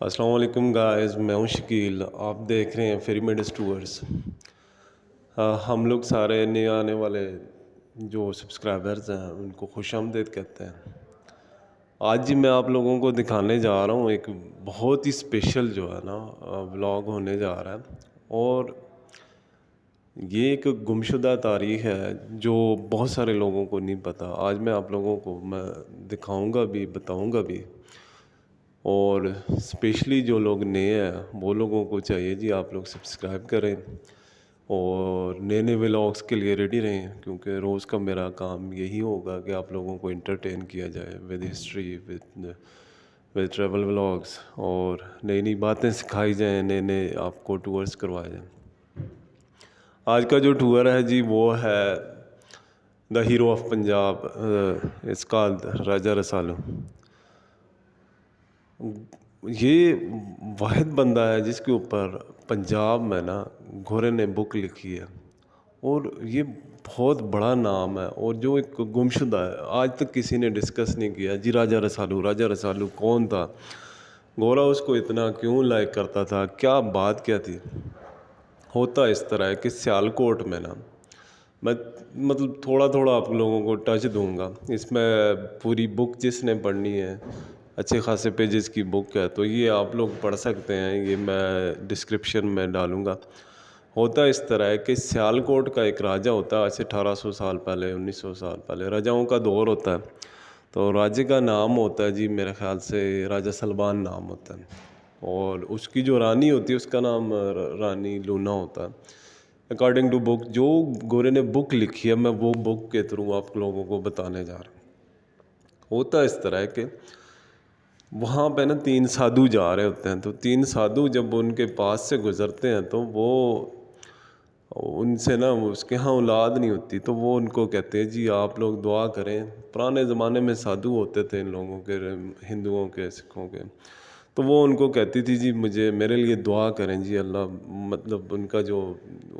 अस्सलाम वालेकुम गाइस, मैं हूं शकील। आप देख रहे हैं फेरीमेडिस टूर्स। हम लोग सारे नए आने वाले जो सब्सक्राइबर्स हैं उनको खुशामदीद कहते हैं। आज जी मैं आप लोगों को दिखाने जा रहा हूं एक बहुत ही स्पेशल जो है ना व्लॉग होने जा रहा है। और ये एक गुमशुदा तारीख है जो बहुत सारे लोगों को नहीं पता। आज मैं आप लोगों को मैं दिखाऊंगा भी, बताऊंगा भी। और स्पेशली जो लोग नए हैं वो लोगों को चाहिए जी आप लोग सब्सक्राइब करें और नए नए व्लॉग्स के लिए रेडी रहें, क्योंकि रोज़ का मेरा काम यही होगा कि आप लोगों को एंटरटेन किया जाए with history, with travel vlogs, और नई नई बातें सिखाई जाएं, नए नए आपको टूर्स करवाए जाएं। आज का जो टूर है जी वो है द हीरो ऑफ पंजाब, इसका राजा रसालू। ये वाहिद बंदा है जिसके ऊपर पंजाब में ना घोरे ने बुक लिखी है। और ये बहुत बड़ा नाम है और जो एक गुमशुदा है, आज तक किसी ने डिस्कस नहीं किया जी राजा रसालू। राजा रसालू कौन था, गोरा उसको इतना क्यों लाइक करता था, क्या बात क्या थी। होता इस तरह है कि सियालकोट में ना मैं मतलब थोड़ा थोड़ा आप लोगों को टच दूंगा इसमें। पूरी बुक जिसने पढ़नी है, अच्छे खासे पेजेस की बुक है, तो ये आप लोग पढ़ सकते हैं, ये मैं डिस्क्रिप्शन में डालूंगा। होता इस तरह है कि सियालकोट का एक राजा होता है, आज से 1800 साल पहले, 1900 साल पहले राजाओं का दौर होता है। तो राजे का नाम होता है जी मेरे ख्याल से राजा सलमान नाम होता है। और उसकी जो रानी होती है उसका नाम रानी लूना होता है। अकॉर्डिंग टू बुक जो गोरे ने बुक लिखी है, मैं वो बुक के थ्रू आप लोगों को बताने जा रहा हूँ। होता इस तरह है कि वहाँ पे ना 3 साधु जा रहे होते हैं। तो 3 साधु जब उनके पास से गुजरते हैं तो वो उनसे ना उसके यहाँ औलाद नहीं होती, तो वो उनको कहते हैं जी आप लोग दुआ करें। पुराने ज़माने में साधु होते थे इन लोगों के, हिंदुओं के, सिखों के। तो वो उनको कहती थी जी मुझे मेरे लिए दुआ करें जी अल्लाह, मतलब उनका जो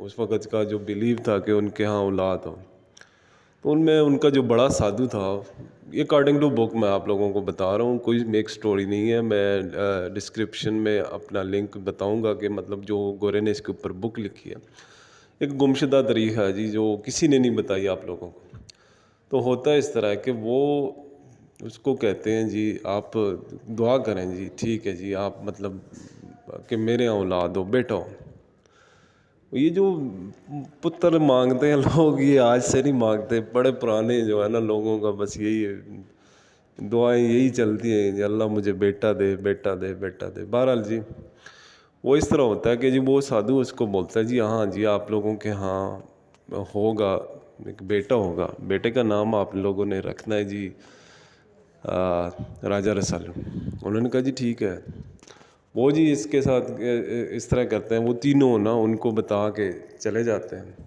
उस वक़्त का जो बिलीव था कि उनके यहाँ औलाद हो। तो उनमें उनका जो बड़ा साधु था, ये अकॉर्डिंग टू बुक मैं आप लोगों को बता रहा हूँ, कोई मेक स्टोरी नहीं है। मैं डिस्क्रिप्शन में अपना लिंक बताऊँगा कि मतलब जो गोरे ने इसके ऊपर बुक लिखी है। एक गुमशुदा तरीक़ा है जी जो किसी ने नहीं बताई आप लोगों को। तो होता है इस तरह है कि वो उसको कहते हैं जी आप दुआ करें जी, ठीक है जी, आप मतलब कि मेरे यहाँ औलाद हो, बेटा हो। ये जो पुत्र मांगते हैं लोग, ये आज से नहीं मांगते, बड़े पुराने जो है ना लोगों का बस यही है, दुआएं यही चलती हैं जी अल्लाह मुझे बेटा दे, बेटा दे, बेटा दे। बहरहाल जी वो इस तरह होता है कि जी वो साधु उसको बोलता है जी हाँ जी आप लोगों के यहाँ होगा, एक बेटा होगा, बेटे का नाम आप लोगों ने रखना है जी राजा रसालू। उन्होंने कहा जी ठीक है। वो जी इसके साथ इस तरह करते हैं, वो तीनों ना उनको बता के चले जाते हैं।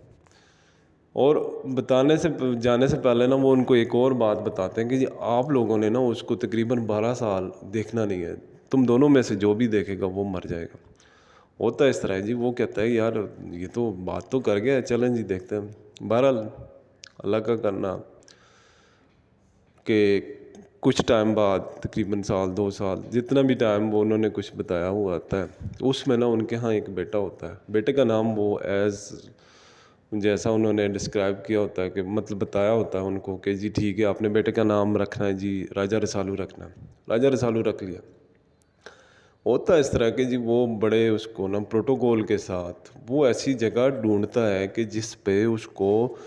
और बताने से जाने से पहले ना वो उनको एक और बात बताते हैं कि जी आप लोगों ने ना उसको तकरीबन 12 साल देखना नहीं है, तुम दोनों में से जो भी देखेगा वो मर जाएगा। होता है इस तरह है जी। वो कहता है यार ये तो बात तो कर गया, चलें जी देखते हैं। बहरहाल अल्लाह का करना कि कुछ टाइम बाद, तकरीबन साल 2 साल, जितना भी टाइम वो उन्होंने कुछ बताया हुआ आता है, उसमें ना उनके यहाँ एक बेटा होता है। बेटे का नाम वो जैसा उन्होंने डिस्क्राइब किया होता है कि मतलब बताया होता है उनको कि जी ठीक है आपने बेटे का नाम रखना है जी राजा रसालू रखना है। राजा रसालू रख लिया। होता है इस तरह के जी वो बड़े उसको ना प्रोटोकॉल के साथ वो ऐसी जगह ढूंढता है कि जिस पे उसको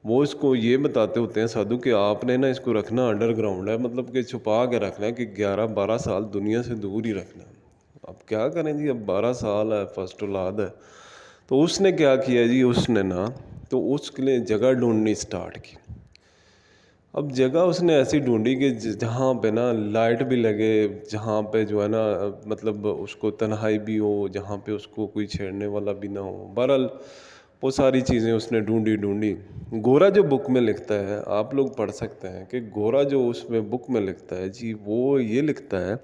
वो इसको ये बताते होते हैं साधु कि आपने ना इसको रखना अंडरग्राउंड है, मतलब कि छुपा के रखना है, कि 11-12 साल दुनिया से दूर ही रखना है। अब क्या करें जी, अब 12 साल है, फर्स्ट औलाद है। तो उसने क्या किया जी, उसने ना तो उसके लिए जगह ढूंढनी स्टार्ट की। अब जगह उसने ऐसी ढूंढी कि जहाँ पे ना लाइट भी लगे, जहाँ पे जो है ना मतलब उसको तन्हाई भी हो, जहाँ पे उसको कोई छेड़ने वाला भी ना हो। बहरहाल वो सारी चीज़ें उसने ढूंढी ढूंढी। गोरा जो बुक में लिखता है, आप लोग पढ़ सकते हैं कि गोरा जो उसमें बुक में लिखता है जी, वो ये लिखता है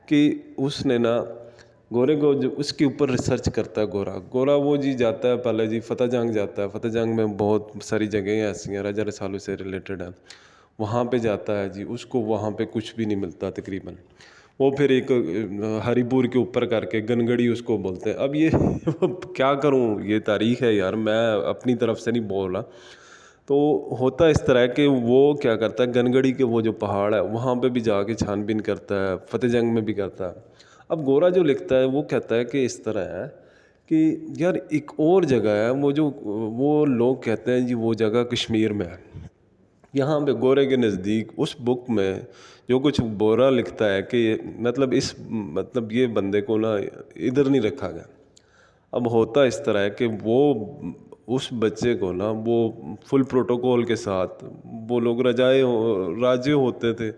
कि उसने ना गोरे को जो उसके ऊपर रिसर्च करता है। गोरा गोरा वो जी जाता है पहले जी फतेह जंग जाता है। फतेह जंग में बहुत सारी जगहें ऐसी हैं राजा रसालू से रिलेटेड है, वहाँ पे जाता है जी। उसको वहाँ पे कुछ भी नहीं मिलता तकरीबन। वो फिर एक हरिपुर के ऊपर करके गनगड़ी उसको बोलते हैं। अब ये क्या करूँ, ये तारीख है यार, मैं अपनी तरफ से नहीं बोल रहा। तो होता इस तरह कि वो क्या करता है, गनगड़ी के वो जो पहाड़ है वहाँ पे भी जाके छानबीन करता है, फतेह जंग में भी करता है। अब गोरा जो लिखता है वो कहता है कि इस तरह है कि यार एक और जगह है, वो लोग कहते हैं जी वो जगह कश्मीर में है। यहाँ पे गोरे के नज़दीक उस बुक में जो कुछ गोरा लिखता है कि मतलब ये बंदे को ना इधर नहीं रखा गया। अब होता इस तरह है कि वो उस बच्चे को ना वो फुल प्रोटोकॉल के साथ, वो लोग राज्य होते थे,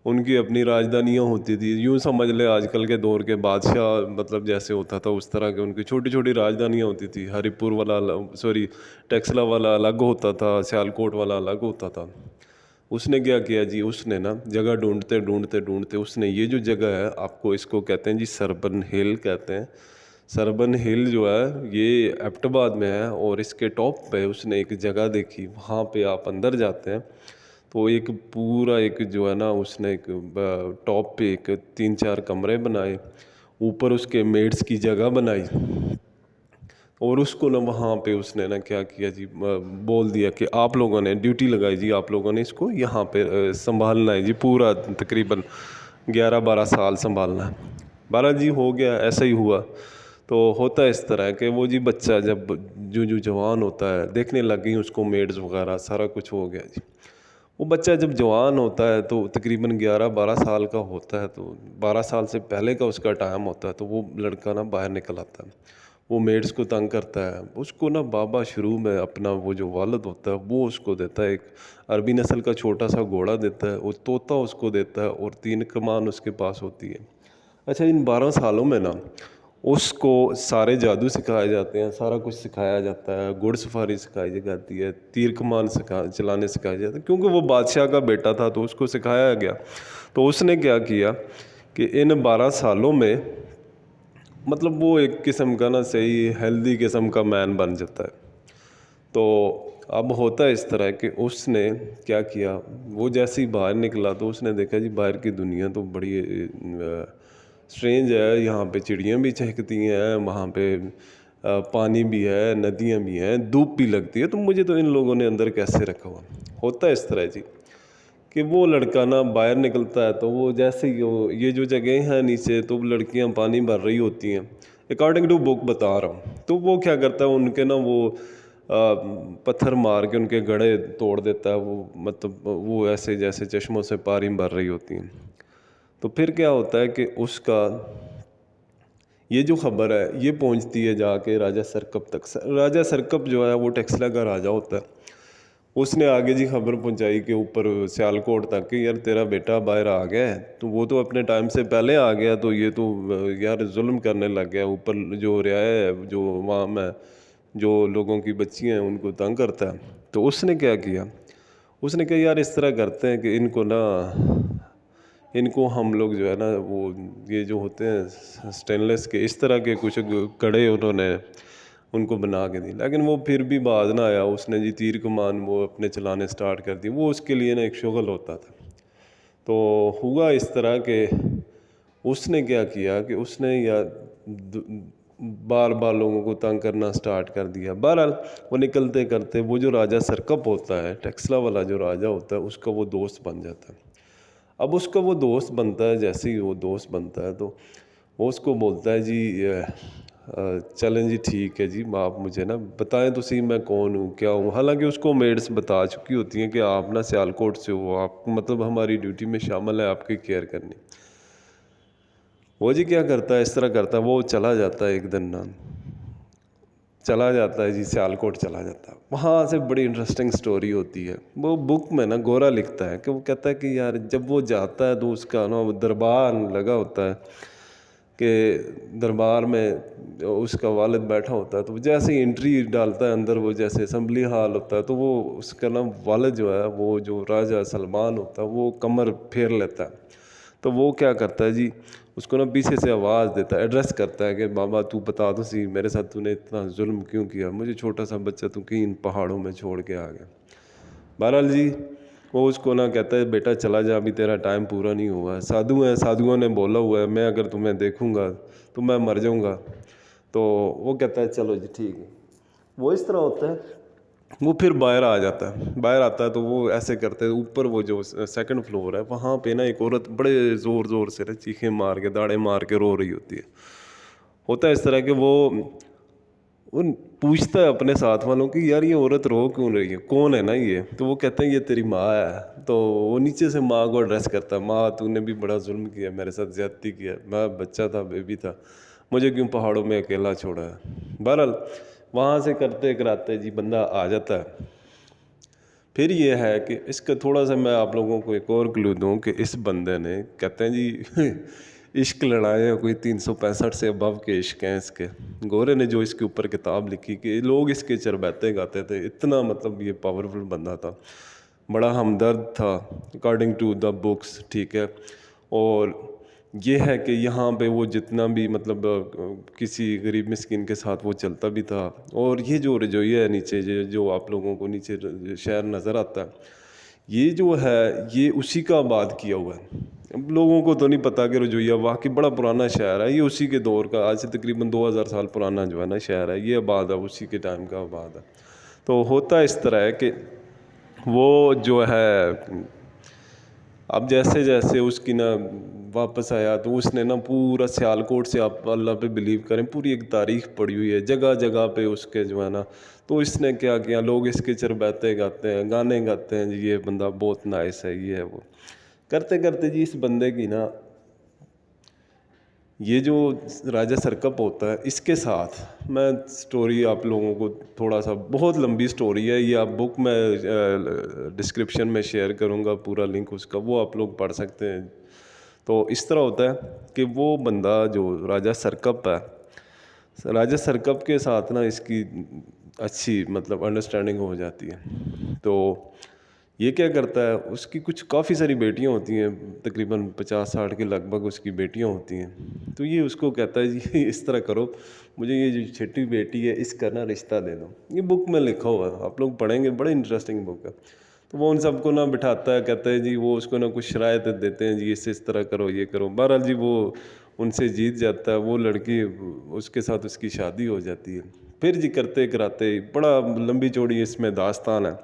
उनकी अपनी राजधानियाँ होती थी, यूँ समझ ले आजकल के दौर के बादशाह मतलब जैसे होता था उस तरह के उनकी छोटी छोटी राजधानियाँ होती थी। हरिपुर वाला सॉरी टेक्सला वाला अलग होता था, सियालकोट वाला अलग होता था। उसने क्या किया जी, उसने ना जगह ढूंढते ढूंढते ढूंढते उसने ये जो जगह है, आपको इसको कहते हैं जी सरबन हिल कहते हैं। सरबन हिल जो है ये एबटाबाद में है, और इसके टॉप पे उसने एक जगह देखी। वहाँ पे आप अंदर जाते हैं तो एक पूरा एक जो है ना, उसने एक टॉप पे एक 3-4 कमरे बनाए, ऊपर उसके मेड्स की जगह बनाई, और उसको ना वहाँ पे उसने ना क्या किया जी, बोल दिया कि आप लोगों ने ड्यूटी लगाई जी, आप लोगों ने इसको यहाँ पे संभालना है जी, पूरा तकरीबन 11-12 साल संभालना है। 12 जी हो गया, ऐसा ही हुआ। तो होता है इस तरह है कि वो जी बच्चा जब जो जो जवान होता है, देखने लग गई उसको मेड्स वगैरह सारा कुछ हो गया जी। वो बच्चा जब जवान होता है तो तकरीबन 11-12 साल का होता है, तो 12 साल से पहले का उसका टाइम होता है, तो वो लड़का ना बाहर निकल आता है। वो मेड्स को तंग करता है, उसको ना बाबा शुरू में अपना वो जो वालिद होता है वो उसको देता है, एक अरबी नस्ल का छोटा सा घोड़ा देता है, वो तोता उसको देता है, और 3 कमान उसके पास होती है। अच्छा, इन 12 सालों में ना उसको सारे जादू सिखाए जाते हैं, सारा कुछ सिखाया जाता है, घुड़सवारी सिखाई जाती है, तीर कमान चलाने सिखाए जाते हैं, क्योंकि वो बादशाह का बेटा था तो उसको सिखाया गया। तो उसने क्या किया कि इन 12 सालों में मतलब वो एक किस्म का ना सही हेल्दी किस्म का मैन बन जाता है। तो अब होता है इस तरह कि उसने क्या किया, वो जैसे ही बाहर निकला तो उसने देखा जी बाहर की दुनिया तो बड़ी स्ट्रेंज है, यहाँ पे चिड़ियाँ भी चहकती हैं, वहाँ पे पानी भी है, नदियाँ भी हैं, धूप भी लगती है, तो मुझे तो इन लोगों ने अंदर कैसे रखा हुआ। होता है इस तरह जी कि वो लड़का ना बाहर निकलता है, तो वो जैसे ही ये जो जगह हैं नीचे, तो लड़कियां पानी भर रही होती हैं, अकॉर्डिंग टू बुक बता रहा हूँ। तो वो क्या करता है, उनके ना वो पत्थर मार के उनके गड़े तोड़ देता है, वो मतलब वो ऐसे जैसे चश्मों से पानी भर रही होती हैं। तो फिर क्या होता है कि उसका ये जो खबर है ये पहुंचती है जाके राजा सरकप तक। राजा सरकप जो है वो टेक्सला का राजा होता है। उसने आगे जी खबर पहुंचाई कि ऊपर सियालकोट तक कि यार तेरा बेटा बाहर आ गया है, तो वो तो अपने टाइम से पहले आ गया, तो ये तो यार जुल्म करने लग गया, ऊपर जो रियाया है जो वहाँ में जो लोगों की बच्चियाँ हैं उनको तंग करता है। तो उसने क्या किया, उसने कहा यार इस तरह करते हैं कि इनको हम लोग जो है ना वो ये जो होते हैं स्टेनलेस के इस तरह के कुछ कड़े उन्होंने उनको बना के दी। लेकिन वो फिर भी बाज ना आया, उसने जी तीर कमान वो अपने चलाने स्टार्ट कर दी। वो उसके लिए ना एक शुगल होता था। तो हुआ इस तरह के उसने क्या किया कि उसने बार बार लोगों को तंग करना स्टार्ट कर दिया। बहरहाल वो निकलते करते वो जो राजा सरकप होता है, टेक्सला वाला जो राजा होता है, उसका वो दोस्त बन जाता है। अब उसका वो दोस्त बनता है, जैसे ही वो दोस्त बनता है तो वो उसको बोलता है जी चलें जी ठीक है जी, आप मुझे ना बताएं तो सही मैं कौन हूँ क्या हूँ। हालांकि उसको मेड्स बता चुकी होती हैं कि आप ना सियालकोट से हो, आप मतलब हमारी ड्यूटी में शामिल है आपकी केयर करनी। वो जी क्या करता है, इस तरह करता है, वो चला जाता है एक दिन ना, चला जाता है जी सियालकोट चला जाता है। वहाँ से बड़ी इंटरेस्टिंग स्टोरी होती है। वो बुक में ना गोरा लिखता है कि वो कहता है कि यार जब वो जाता है तो उसका ना वो दरबार लगा होता है कि दरबार में उसका वालिद बैठा होता है। तो जैसे ही एंट्री डालता है अंदर, वो जैसे असम्बली हाल होता है, तो वो उसका ना वालिद जो है वो जो राजा सलमान होता है वो कमर फेर लेता है। तो वो क्या करता है जी, उसको ना पीछे से आवाज़ देता है, एड्रेस करता है कि बाबा तू बता तो सी मेरे साथ तूने इतना जुल्म क्यों किया, मुझे छोटा सा बच्चा तू कहीं इन पहाड़ों में छोड़ के आ गया। बहरहाल जी वो उसको ना कहता है बेटा चला जा, अभी तेरा टाइम पूरा नहीं हुआ है, साधु है, साधुओं ने बोला हुआ है मैं अगर तुम्हें देखूंगा तो मैं मर जाऊंगा। तो वो कहता है चलो जी ठीक है। वो इस तरह होता है। वो फिर बाहर आ जाता है, बाहर आता है तो वो ऐसे करते हैं, ऊपर वो जो सेकंड फ्लोर है वहाँ पे ना एक औरत बड़े ज़ोर ज़ोर से ना चीखें मार के दाड़े मार के रो रही होती है। होता है इस तरह के वो उन पूछता है अपने साथ वालों की यार ये औरत रो क्यों रही है, कौन है ना ये। तो वो कहते हैं ये तेरी माँ है। तो वो नीचे से माँ को एड्रेस करता है, माँ तूने भी बड़ा जुल्म किया, मेरे साथ ज्यादती किया, मैं बच्चा था, बेबी था, मुझे क्यों पहाड़ों में अकेला छोड़ा है। बहरहाल वहाँ से करते कराते जी बंदा आ जाता है। फिर ये है कि इसका थोड़ा सा मैं आप लोगों को एक और क्लू दूँ कि इस बंदे ने कहते हैं जी इश्क लड़ाए हैं कोई 365 से अबव के इश्क हैं इसके। गोरे ने जो इसके ऊपर किताब लिखी कि लोग इसके चरबैते गाते थे, इतना मतलब ये पावरफुल बंदा था, बड़ा हमदर्द था अकॉर्डिंग टू द बुक्स, ठीक है। और ये है कि यहाँ पे वो जितना भी मतलब किसी गरीब मिस्किन के साथ वो चलता भी था। और ये जो रजोइया है नीचे जो आप लोगों को नीचे शहर नज़र आता है, ये जो है ये उसी का आबाद किया हुआ है। अब लोगों को तो नहीं पता कि रजोइया वाकई बड़ा पुराना शहर है, ये उसी के दौर का, आज से तकरीबन 2000 साल पुराना जो है ना शहर है, ये आबाद है, उसी के टाइम का आबाद है। तो होता इस तरह है कि वो जो है अब जैसे जैसे उसकी ना वापस आया तो उसने ना पूरा सियालकोट से, आप अल्लाह पे बिलीव करें, पूरी एक तारीख पड़ी हुई है जगह जगह पे उसके जो है ना। तो इसने क्या किया, लोग इसके चरबैते गाते हैं, गाने गाते हैं जी ये बंदा बहुत नाइस है, ये है वो। करते करते जी इस बंदे की ना ये जो राजा सरकप होता है इसके साथ मैं स्टोरी आप लोगों को थोड़ा सा, बहुत लंबी स्टोरी है ये, आप बुक में डिस्क्रिप्शन में शेयर करूँगा पूरा लिंक उसका, वो आप लोग पढ़ सकते हैं। तो इस तरह होता है कि वो बंदा जो राजा सरकप है, राजा सरकप के साथ ना इसकी अच्छी मतलब अंडरस्टैंडिंग हो जाती है। तो ये क्या करता है, उसकी कुछ काफ़ी सारी बेटियां होती हैं, तकरीबन 50-60 के लगभग उसकी बेटियां होती हैं। तो ये उसको कहता है जी इस तरह करो, मुझे ये जो छोटी बेटी है इसका ना रिश्ता दे दो। ये बुक में लिखा हुआ है, आप लोग पढ़ेंगे, बड़ा इंटरेस्टिंग बुक है। तो वो उन सबको ना बिठाता है, कहता है जी वो उसको ना कुछ शरायत देते हैं जी इस तरह करो, ये करो। बहरहाल जी वो उनसे जीत जाता है, वो लड़की, उसके साथ उसकी शादी हो जाती है। फिर जी करते कराते बड़ा लंबी चौड़ी इसमें दास्तान है।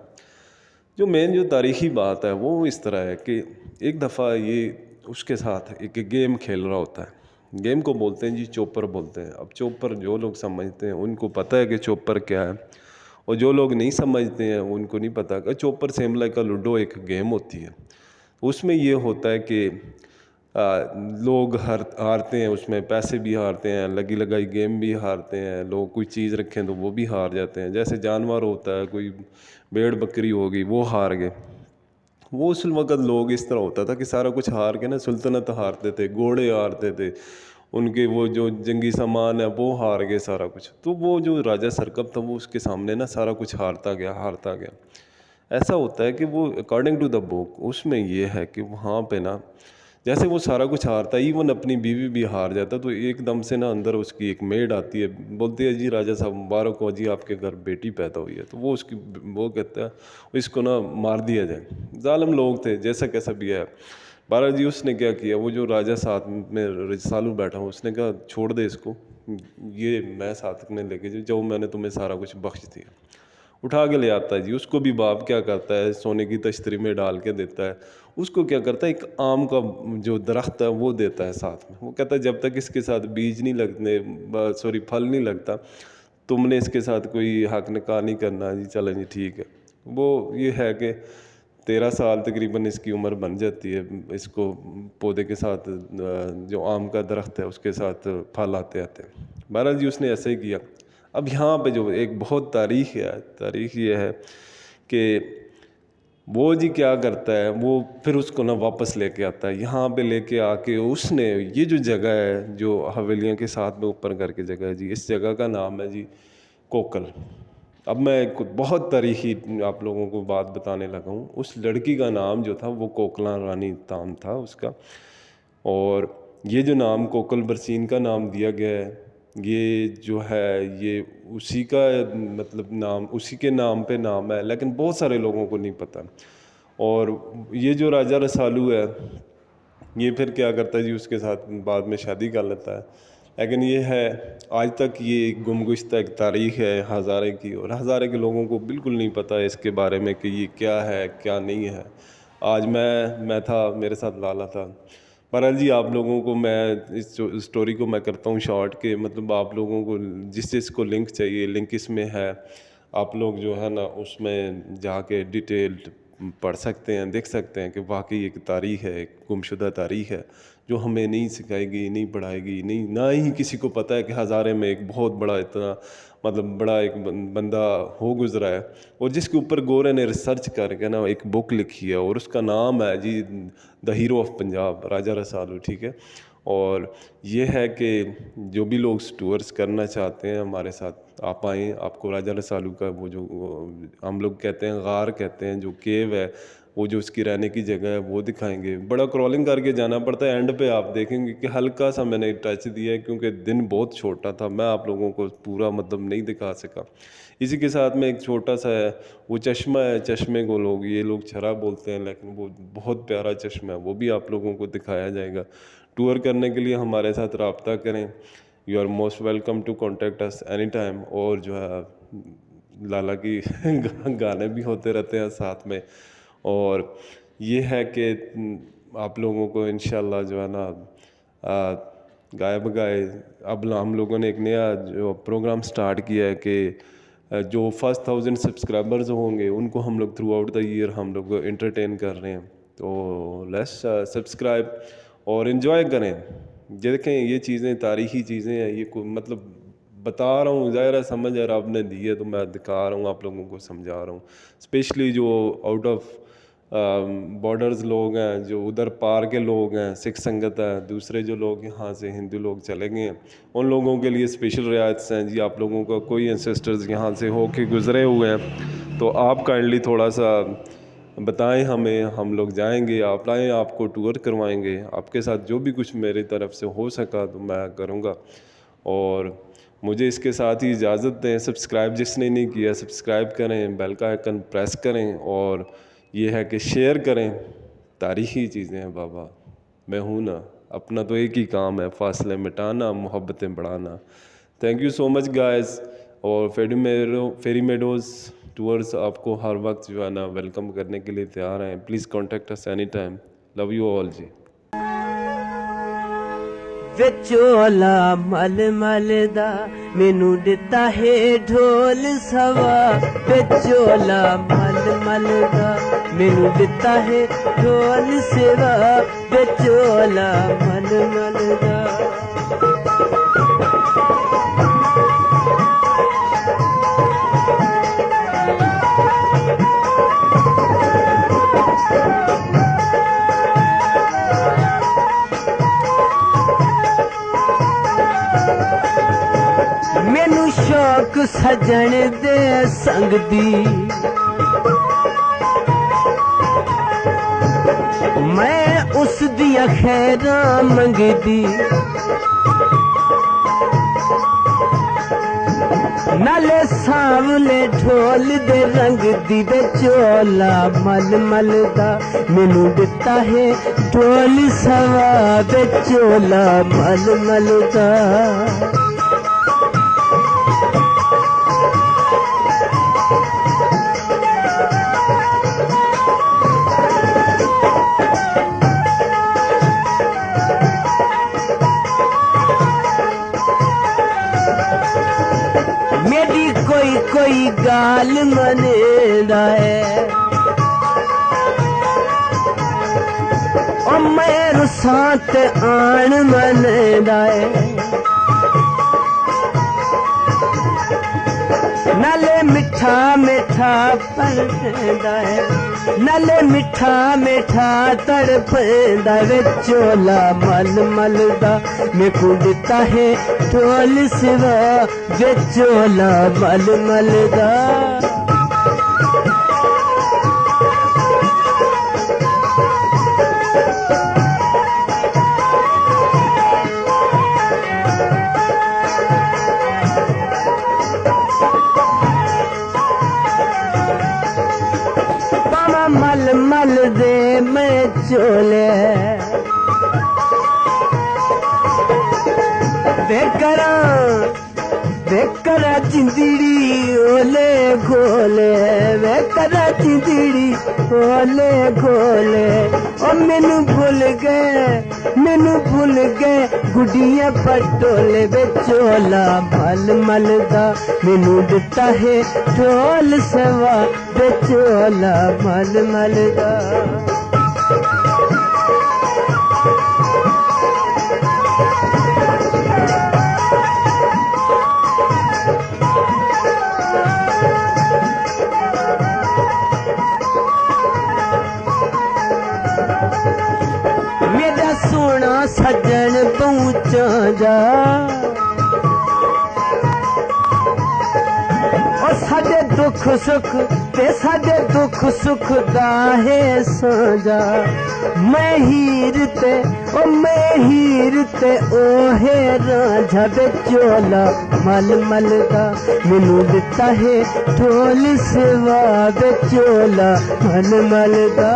जो मेन जो तारीखी बात है वो इस तरह है कि एक दफ़ा ये उसके साथ एक गेम खेल रहा होता है। गेम को बोलते हैं जी चोपर बोलते हैं। अब चोपर जो लोग समझते हैं उनको पता है कि चोपर क्या है, और जो लोग नहीं समझते हैं उनको नहीं पता कि चोपर सेम लाइक का लूडो एक गेम होती है। उसमें ये होता है कि लोग हारते हैं, उसमें पैसे भी हारते हैं, लगी लगाई गेम भी हारते हैं लोग, कोई चीज़ रखें तो वो भी हार जाते हैं। जैसे जानवर होता है, कोई भेड़ बकरी होगी वो हार गए। वो उस वक़्त लोग इस तरह होता था कि सारा कुछ हार के ना सुल्तनत हारते थे, घोड़े हारते थे, उनके वो जो जंगी सामान है वो हार गए सारा कुछ। तो वो जो राजा सरकप था वो उसके सामने ना सारा कुछ हारता गया, हारता गया। ऐसा होता है कि वो अकॉर्डिंग टू द बुक उसमें ये है कि वहाँ पे ना जैसे वो सारा कुछ हारता है, इवन अपनी बीवी भी हार जाता, तो एकदम से ना अंदर उसकी एक मेड आती है, बोलती है जी राजा साहब मुबारक हो जी, आपके घर बेटी पैदा हुई है। तो वो उसकी वो कहता है इसको ना मार दिया जाए। जालिम लोग थे, जैसा कैसा भी है। बारा जी उसने क्या किया, वो जो राजा साथ में रसालू बैठा हूँ उसने कहा छोड़ दे इसको, ये मैं साथ में लेके जो मैंने तुम्हें सारा कुछ बख्श दिया। उठा के ले आता है जी। उसको भी बाप क्या करता है, सोने की तश्तरी में डाल के देता है। उसको क्या करता है, एक आम का जो दरख्त है वो देता है साथ में। वो कहता है जब तक इसके साथ बीज नहीं लगने, सॉरी फल नहीं लगता, तुमने इसके साथ कोई हक निकाह नहीं करना जी। चलें जी ठीक है। वो ये है कि 13 साल तकरीबन इसकी उम्र बन जाती है, इसको पौधे के साथ जो आम का दरख्त है उसके साथ फल आते आते। बहरहाल जी उसने ऐसे ही किया। अब यहाँ पे जो एक बहुत तारीख है, तारीख ये है कि वो जी क्या करता है, वो फिर उसको ना वापस लेके आता है। यहाँ पे लेके आके उसने ये जो जगह है जो हवेलियों के साथ में ऊपर करके जगह है जी, इस जगह का नाम है जी कोकल। अब मैं बहुत तारीखी आप लोगों को बात बताने लगा हूँ। उस लड़की का नाम जो था वो कोकला रानी नाम था उसका। और ये जो नाम कोकल बरसीन का नाम दिया गया है, ये जो है ये उसी का मतलब नाम, उसी के नाम पे नाम है, लेकिन बहुत सारे लोगों को नहीं पता। और ये जो राजा रसालू है ये फिर क्या करता है जी, उसके साथ बाद में शादी कर लेता है। लेकिन ये है आज तक ये गुमगुश्ता एक तारीख है हज़ारे की, और हज़ारे के लोगों को बिल्कुल नहीं पता है इसके बारे में कि ये क्या है क्या नहीं है। आज मैं था, मेरे साथ लाला था। बहरहाल जी, आप लोगों को मैं इस स्टोरी को मैं करता हूँ शॉर्ट के, मतलब आप लोगों को जिस चीज़ को लिंक चाहिए, लिंक इसमें है। आप लोग जो है ना उसमें जाके डिटेल्ड पढ़ सकते हैं, देख सकते हैं कि वाकई एक तारीख़ है, एक गुमशुदा तारीख़ है जो हमें नहीं सिखाएगी, नहीं पढ़ाएगी, नहीं ना ही किसी को पता है कि हज़ारे में एक बहुत बड़ा इतना मतलब बड़ा एक बंदा हो गुज़रा है, और जिसके ऊपर गोरे ने रिसर्च करके ना एक बुक लिखी है, और उसका नाम है जी द हीरो ऑफ पंजाब, राजा रसालू। ठीक है। और ये है कि जो भी लोग टूर्स करना चाहते हैं हमारे साथ आप आएँ, आपको राजा रसालू का वो जो हम लोग कहते हैं गार कहते हैं, जो केव है, वो जो उसकी रहने की जगह है वो दिखाएंगे। बड़ा क्रॉलिंग करके जाना पड़ता है, एंड पे आप देखेंगे कि हल्का सा मैंने टच दिया है क्योंकि दिन बहुत छोटा था, मैं आप लोगों को पूरा मतलब नहीं दिखा सका। इसी के साथ में एक छोटा सा है वो चश्मा है, चश्मे को ये लोग छरा बोलते हैं, लेकिन वो बहुत प्यारा चश्मा है, वो भी आप लोगों को दिखाया जाएगा। टूर करने के लिए हमारे साथ रब्ता करें। You are most welcome to contact us any time. और जो है लाला की गाने भी होते रहते हैं साथ में। और ये है कि आप लोगों को इंशाल्लाह जो है ना गाए बगाए अब हम लोगों ने एक नया जो प्रोग्राम स्टार्ट किया है कि जो फर्स्ट 1000 सब्सक्राइबर्स होंगे उनको हम लोग थ्रू आउट द ईयर हम लोग एंटरटेन कर रहे हैं। तो लेट्स सब्सक्राइब और इन्जॉय करें। देखें ये चीज़ें तारीख़ी चीज़ें हैं, ये मतलब बता रहा हूँ, ज़ाहिर है समझ है रब ने दी है तो मैं दिखा रहा हूँ, आप लोगों को समझा रहा हूँ। स्पेशली जो आउट ऑफ बॉर्डर्स लोग हैं, जो उधर पार के लोग हैं, सिख संगत है, दूसरे जो लोग यहाँ से हिंदू लोग चले गए हैं, उन लोगों के लिए स्पेशल रियायत्स हैं जी। आप लोगों का कोई एंसेस्टर्स यहाँ से हो के गुज़रे हुए हैं तो आप काइंडली थोड़ा सा बताएं हमें, हम लोग जाएंगे, आप आएँ, आपको टूर करवाएंगे। आपके साथ जो भी कुछ मेरी तरफ से हो सका तो मैं करूँगा। और मुझे इसके साथ ही इजाज़त दें। सब्सक्राइब जिसने नहीं किया सब्सक्राइब करें, बेल का आइकन प्रेस करें, और ये है कि शेयर करें। तारीख़ी चीज़ें हैं बाबा, मैं हूँ ना, अपना तो एक ही काम है, फासले मिटाना, मोहब्बतें बढ़ाना। Thank you so much guys. और फेरी मेडोज़ टूर्स आपको हर वक्त जो है ना वेलकम करने के लिए तैयार हैं। Please contact us any time. Love you all जी। विचोला मल मल दा मैनू दिता है ढोल सवा, विचोला मल मल दा मैनू दिता है ढोल सेवा, विचोला मल मल दा। मैनू शौक सजन दे संग दी, मैं उस दिया खैरां मंगदी, नाले सांवले ढोल दे रंग दी, विचोला मल मल दा मैनू दिता है ढोल सवा, विचोला मल मल दा। मेरी कोई कोई गाल मनेदा है, और मैं रुसात आन मनेदा है, नाले मिठा मिठा पलदा है, नाले मिठा मिठा तड़पदा, विचोला मल मल दा मैनू दिता है ढोल सिवा, विचोला मल मल दा। मल मल विचोले बेकरा जिंदड़ी ओले घोले बेकरा जिंदड़ी ओले घोले ओ मैनू भूल गए गुडिया पटोले बेचोला मल मल दा मैनू दिता है ढोल सवा बेचोला मल मल दा मेरा सोना सज्जन पहुंचा जा और साडे दुख सुख दा है साझा मैं हीर ते ओ है रांझा बेचोला मल मल दा मैनू दिता है ढोल सिवा बेचोला मल मल दा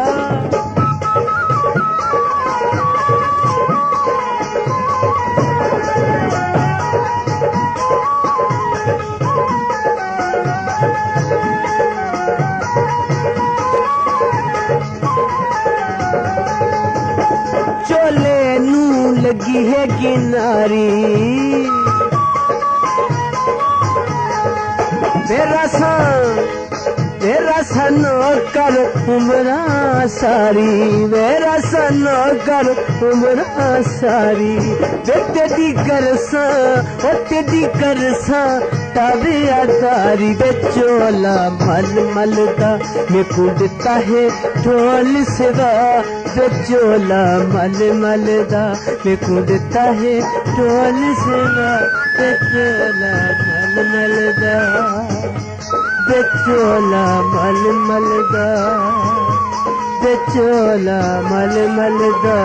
चोले नू लगी है किनारी तेरा सन कर उमरा सारी मेरा सन कर उमरा सारी तेरी करसा तबे आदारी बेचोला मल मल दा मैं को दिता है ढोल सिवा बेचोला मल मल दा मैं को दिता है ढोल सिवा बेचोला मल मल दा बेचोला मल मल दा बेचोला मल मल दा